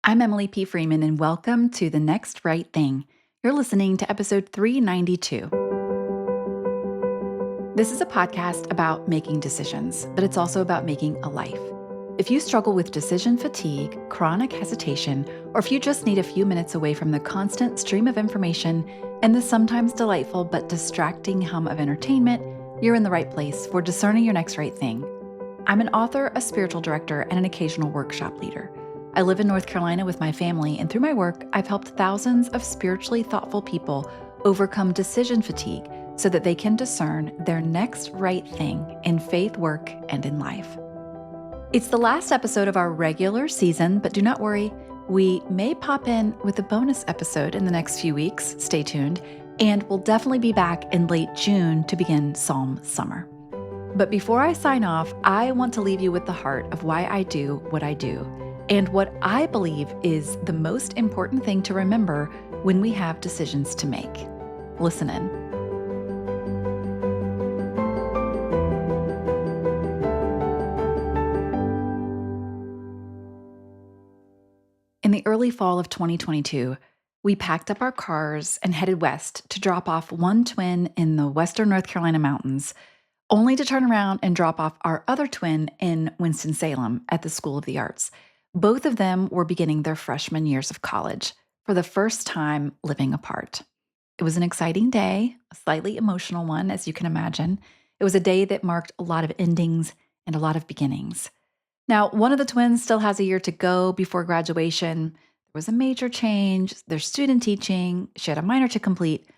I'm Emily P. Freeman, and welcome to The Next Right Thing. You're listening to episode 392. This is a podcast about making decisions, but it's also about making a life. If you struggle with decision fatigue, chronic hesitation, or if you just need a few minutes away from the constant stream of information and the sometimes delightful but distracting hum of entertainment, you're in the right place for discerning your next right thing. I'm an author, a spiritual director, and an occasional workshop leader. I live in North Carolina with my family, and through my work, I've helped thousands of spiritually thoughtful people overcome decision fatigue so that they can discern their next right thing in faith, work, and in life. It's the last episode of our regular season, but do not worry, we may pop in with a bonus episode in the next few weeks. Stay tuned, and we'll definitely be back in late June to begin Psalm Summer. But before I sign off, I want to leave you with the heart of why I do what I do and what I believe is the most important thing to remember when we have decisions to make. Listen in. In the early fall of 2022, we packed up our cars and headed west to drop off one twin in the western North Carolina mountains, only to turn around and drop off our other twin in Winston-Salem at the School of the Arts. Both of them were beginning their freshman years of college for the first time living apart. It was an exciting day, a slightly emotional one, as you can imagine. It was a day that marked a lot of endings and a lot of beginnings. Now, one of the twins still has a year to go before graduation. There was a major change. There's student teaching. She had a minor to complete.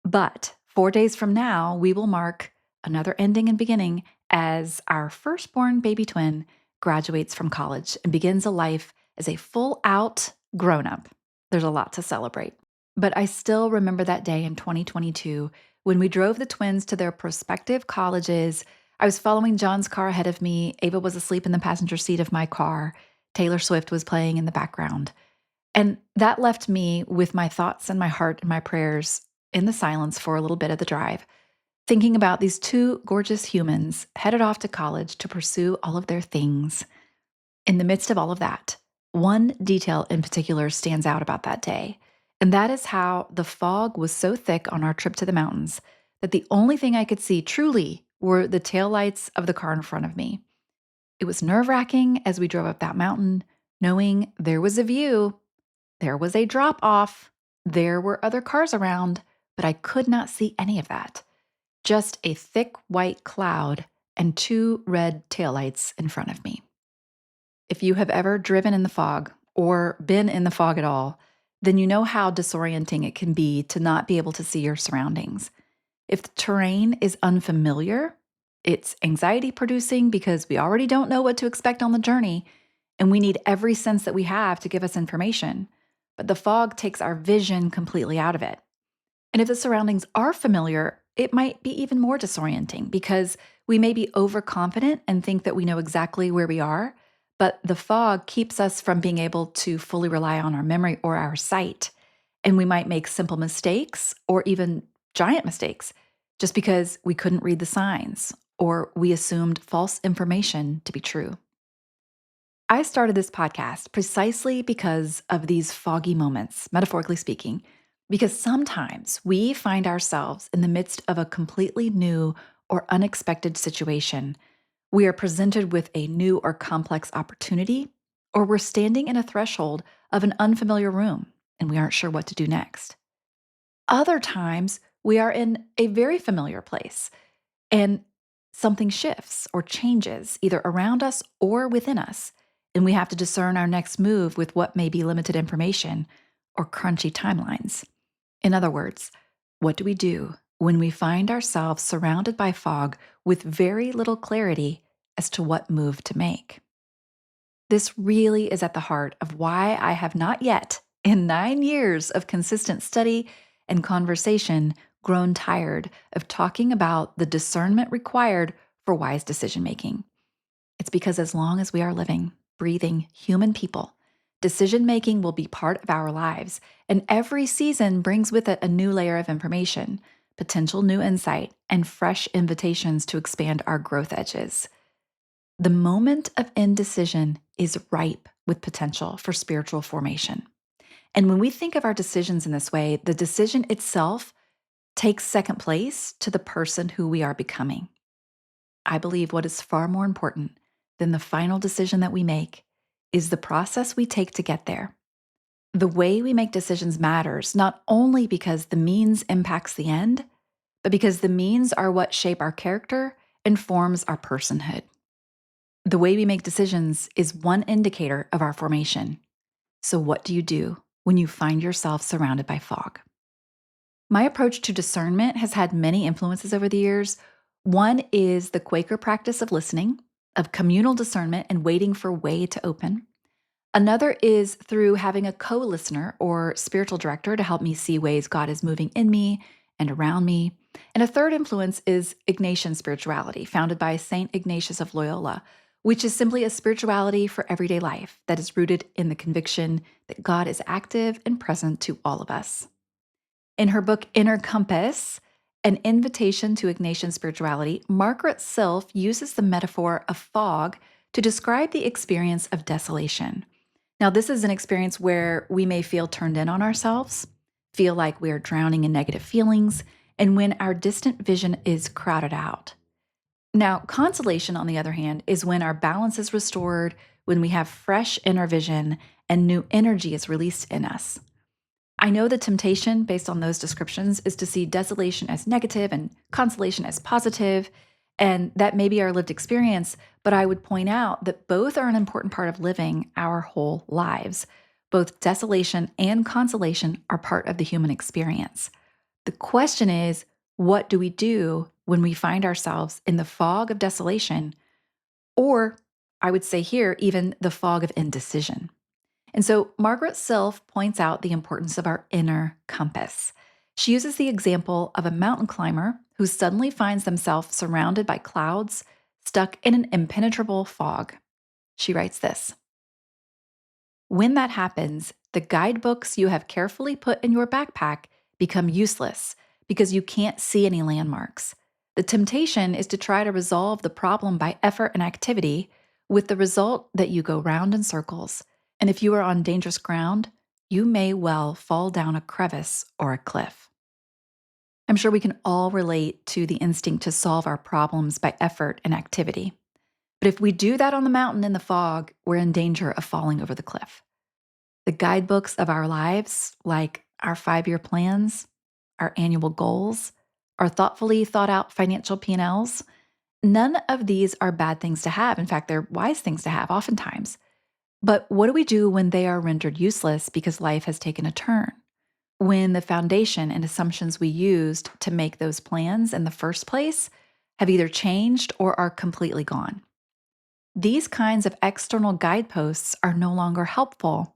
But 4 days from now, we will mark another ending and beginning as our firstborn baby twin graduates from college and begins a life as a full-out grown-up. There's a lot to celebrate. But I still remember that day in 2022 when we drove the twins to their prospective colleges. I was following John's car ahead of me. Ava was asleep in the passenger seat of my car. Taylor Swift was playing in the background. And that left me with my thoughts and my heart and my prayers in the silence for a little bit of the drive, thinking about these two gorgeous humans headed off to college to pursue all of their things. In the midst of all of that, one detail in particular stands out about that day, and that is how the fog was so thick on our trip to the mountains that the only thing I could see truly were the taillights of the car in front of me. It was nerve-wracking as we drove up that mountain, knowing there was a view, there was a drop-off, there were other cars around, but I could not see any of that. Just a thick white cloud and two red taillights in front of me. If you have ever driven in the fog or been in the fog at all, then you know how disorienting it can be to not be able to see your surroundings. If the terrain is unfamiliar, it's anxiety producing because we already don't know what to expect on the journey, and we need every sense that we have to give us information. But the fog takes our vision completely out of it. And if the surroundings are familiar, it might be even more disorienting because we may be overconfident and think that we know exactly where we are, but the fog keeps us from being able to fully rely on our memory or our sight. And we might make simple mistakes or even giant mistakes just because we couldn't read the signs or we assumed false information to be true. I started this podcast precisely because of these foggy moments, metaphorically speaking, because sometimes we find ourselves in the midst of a completely new or unexpected situation. We are presented with a new or complex opportunity, or we're standing in a threshold of an unfamiliar room and we aren't sure what to do next. Other times, we are in a very familiar place and something shifts or changes either around us or within us, and we have to discern our next move with what may be limited information or crunchy timelines. In other words, what do we do when we find ourselves surrounded by fog with very little clarity as to what move to make? This really is at the heart of why I have not yet, in 9 years of consistent study and conversation, grown tired of talking about the discernment required for wise decision making. It's because as long as we are living, breathing human people, decision making will be part of our lives, and every season brings with it a new layer of information, potential new insight, and fresh invitations to expand our growth edges. The moment of indecision is ripe with potential for spiritual formation. And when we think of our decisions in this way, the decision itself takes second place to the person who we are becoming. I believe what is far more important than the final decision that we make is the process we take to get there. The way we make decisions matters not only because the means impacts the end, but because the means are what shape our character and forms our personhood. The way we make decisions is one indicator of our formation. So, what do you do when you find yourself surrounded by fog? My approach to discernment has had many influences over the years. One is the Quaker practice of listening, of communal discernment and waiting for way to open. Another is through having a co listener or spiritual director to help me see ways God is moving in me and around me. And a third influence is Ignatian spirituality, founded by St. Ignatius of Loyola, which is simply a spirituality for everyday life that is rooted in the conviction that God is active and present to all of us. In her book, Inner Compass, An Invitation to Ignatian Spirituality, Margaret Silf uses the metaphor of fog to describe the experience of desolation. Now, this is an experience where we may feel turned in on ourselves, feel like we are drowning in negative feelings, and when our distant vision is crowded out. Now, consolation, on the other hand, is when our balance is restored, when we have fresh inner vision and new energy is released in us. I know the temptation, based on those descriptions, is to see desolation as negative and consolation as positive, and that may be our lived experience, but I would point out that both are an important part of living our whole lives. Both desolation and consolation are part of the human experience. The question is, what do we do when we find ourselves in the fog of desolation, or I would say here, even the fog of indecision? And so Margaret Silf points out the importance of our inner compass. She uses the example of a mountain climber who suddenly finds themselves surrounded by clouds, stuck in an impenetrable fog. She writes this: "When that happens, the guidebooks you have carefully put in your backpack become useless because you can't see any landmarks. The temptation is to try to resolve the problem by effort and activity, with the result that you go round in circles. And if you are on dangerous ground, you may well fall down a crevice or a cliff." I'm sure we can all relate to the instinct to solve our problems by effort and activity. But if we do that on the mountain in the fog, we're in danger of falling over the cliff. The guidebooks of our lives, like our 5-year plans, our annual goals, our thoughtfully thought out financial P&Ls, none of these are bad things to have. In fact, they're wise things to have oftentimes. But what do we do when they are rendered useless because life has taken a turn? When the foundation and assumptions we used to make those plans in the first place have either changed or are completely gone? These kinds of external guideposts are no longer helpful,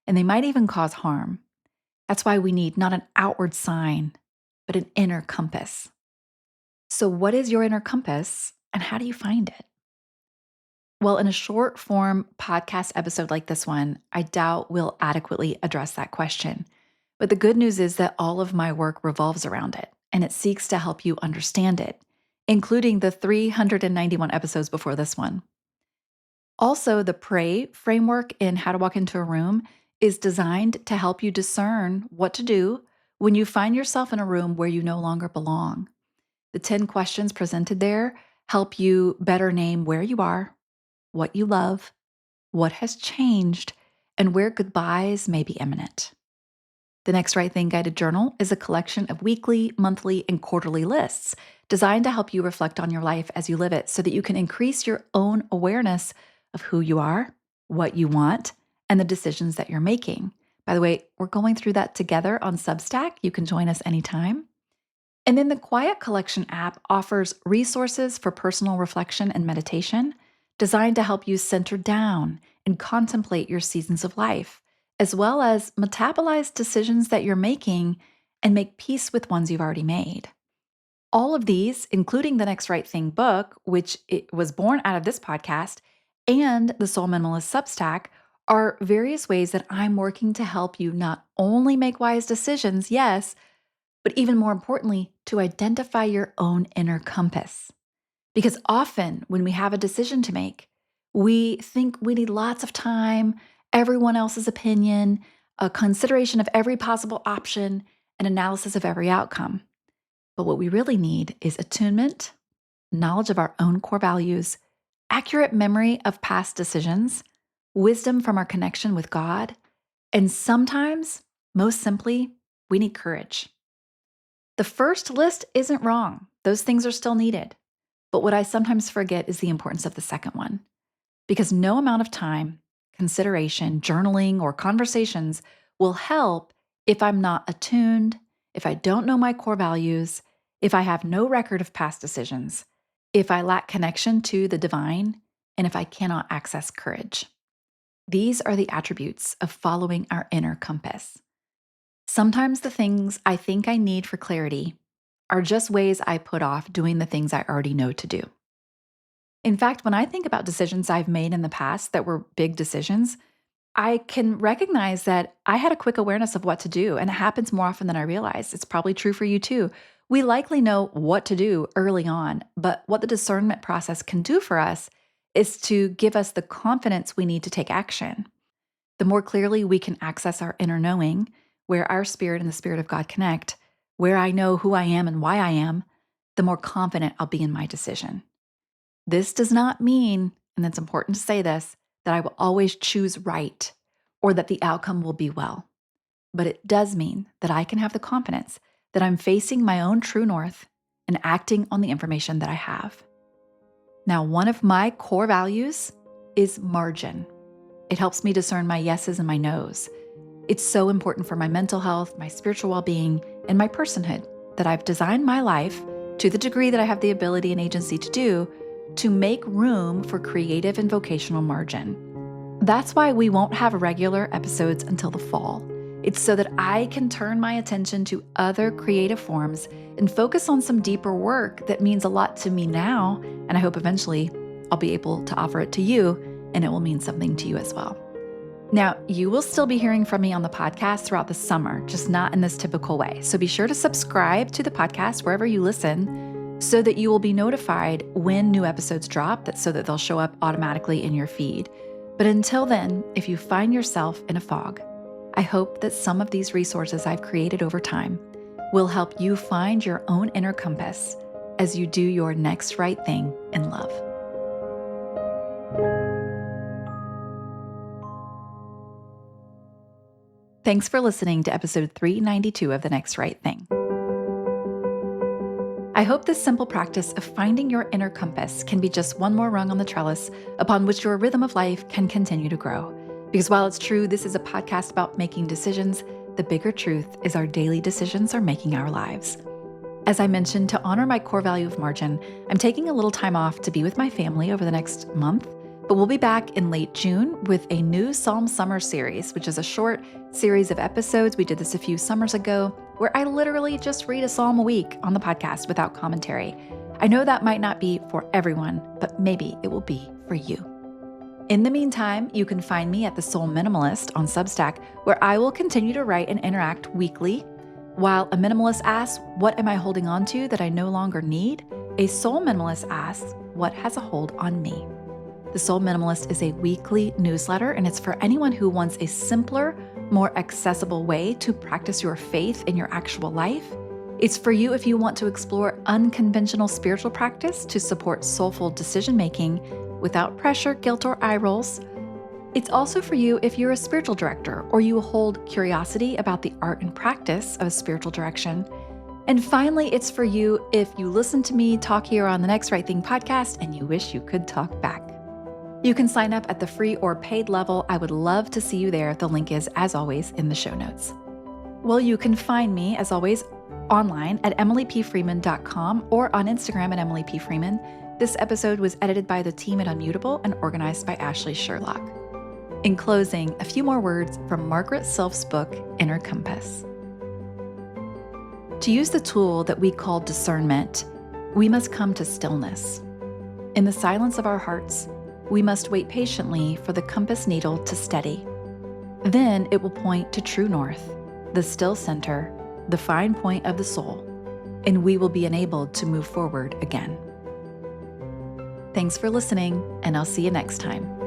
and they might even cause harm. That's why we need not an outward sign, but an inner compass. So, what is your inner compass, and how do you find it? Well, in a short form podcast episode like this one, I doubt we'll adequately address that question. But the good news is that all of my work revolves around it, and it seeks to help you understand it, including the 391 episodes before this one. Also, the PRAY framework in How to Walk into a Room is designed to help you discern what to do when you find yourself in a room where you no longer belong. The 10 questions presented there help you better name where you are, what you love, what has changed, and where goodbyes may be imminent. The Next Right Thing Guided Journal is a collection of weekly, monthly, and quarterly lists designed to help you reflect on your life as you live it so that you can increase your own awareness of who you are, what you want, and the decisions that you're making. By the way, we're going through that together on Substack. You can join us anytime. And then the Quiet Collection app offers resources for personal reflection and meditation designed to help you center down and contemplate your seasons of life, as well as metabolize decisions that you're making and make peace with ones you've already made. All of these, including the Next Right Thing book, which it was born out of this podcast, and the Soul Minimalist Substack, are various ways that I'm working to help you not only make wise decisions, yes, but even more importantly, to identify your own inner compass. Because often when we have a decision to make, we think we need lots of time everyone else's opinion, a consideration of every possible option, an analysis of every outcome. But what we really need is attunement, knowledge of our own core values, accurate memory of past decisions, wisdom from our connection with God, and sometimes, most simply, we need courage. The first list isn't wrong. Those things are still needed. But what I sometimes forget is the importance of the second one. Because no amount of time, consideration, journaling, or conversations will help if I'm not attuned, if I don't know my core values, if I have no record of past decisions, if I lack connection to the divine, and if I cannot access courage. These are the attributes of following our inner compass. Sometimes the things I think I need for clarity are just ways I put off doing the things I already know to do. In fact, when I think about decisions I've made in the past that were big decisions, I can recognize that I had a quick awareness of what to do, and it happens more often than I realize. It's probably true for you too. We likely know what to do early on, but what the discernment process can do for us is to give us the confidence we need to take action. The more clearly we can access our inner knowing, where our spirit and the Spirit of God connect, where I know who I am and why I am, the more confident I'll be in my decision. This does not mean, and it's important to say this, that I will always choose right or that the outcome will be well. But it does mean that I can have the confidence that I'm facing my own true north and acting on the information that I have. Now, one of my core values is margin. It helps me discern my yeses and my nos. It's so important for my mental health, my spiritual well-being, and my personhood that I've designed my life, to the degree that I have the ability and agency to do, to make room for creative and vocational margin. That's why we won't have regular episodes until the fall. It's so that I can turn my attention to other creative forms and focus on some deeper work that means a lot to me now, and I hope eventually I'll be able to offer it to you, and it will mean something to you as well. Now, you will still be hearing from me on the podcast throughout the summer, just not in this typical way. So be sure to subscribe to the podcast wherever you listen so that you will be notified when new episodes drop, so that they'll show up automatically in your feed. But until then, if you find yourself in a fog, I hope that some of these resources I've created over time will help you find your own inner compass as you do your next right thing in love. Thanks for listening to episode 392 of The Next Right Thing. I hope this simple practice of finding your inner compass can be just one more rung on the trellis upon which your rhythm of life can continue to grow. Because while it's true this is a podcast about making decisions, the bigger truth is our daily decisions are making our lives. As I mentioned, to honor my core value of margin, I'm taking a little time off to be with my family over the next month, but we'll be back in late June with a new Psalm Summer series, which is a short series of episodes. We did this a few summers ago, where I literally just read a psalm a week on the podcast without commentary. I know that might not be for everyone, but maybe it will be for you. In the meantime, you can find me at The Soul Minimalist on Substack, where I will continue to write and interact weekly. While a minimalist asks, what am I holding on to that I no longer need? A soul minimalist asks, what has a hold on me? The Soul Minimalist is a weekly newsletter, and it's for anyone who wants a simpler, more accessible way to practice your faith in your actual life. It's for you if you want to explore unconventional spiritual practice to support soulful decision-making without pressure, guilt, or eye rolls. It's also for you if you're a spiritual director or you hold curiosity about the art and practice of a spiritual direction. And finally, it's for you if you listen to me talk here on the Next Right Thing podcast and you wish you could talk back. You can sign up at the free or paid level. I would love to see you there. The link is, as always, in the show notes. Well, you can find me, as always, online at emilypfreeman.com or on Instagram at emilypfreeman. This episode was edited by the team at Unmutable and organized by Ashley Sherlock. In closing, a few more words from Margaret Silf's book, Inner Compass. To use the tool that we call discernment, we must come to stillness. In the silence of our hearts, we must wait patiently for the compass needle to steady. Then it will point to true north, the still center, the fine point of the soul, and we will be enabled to move forward again. Thanks for listening, and I'll see you next time.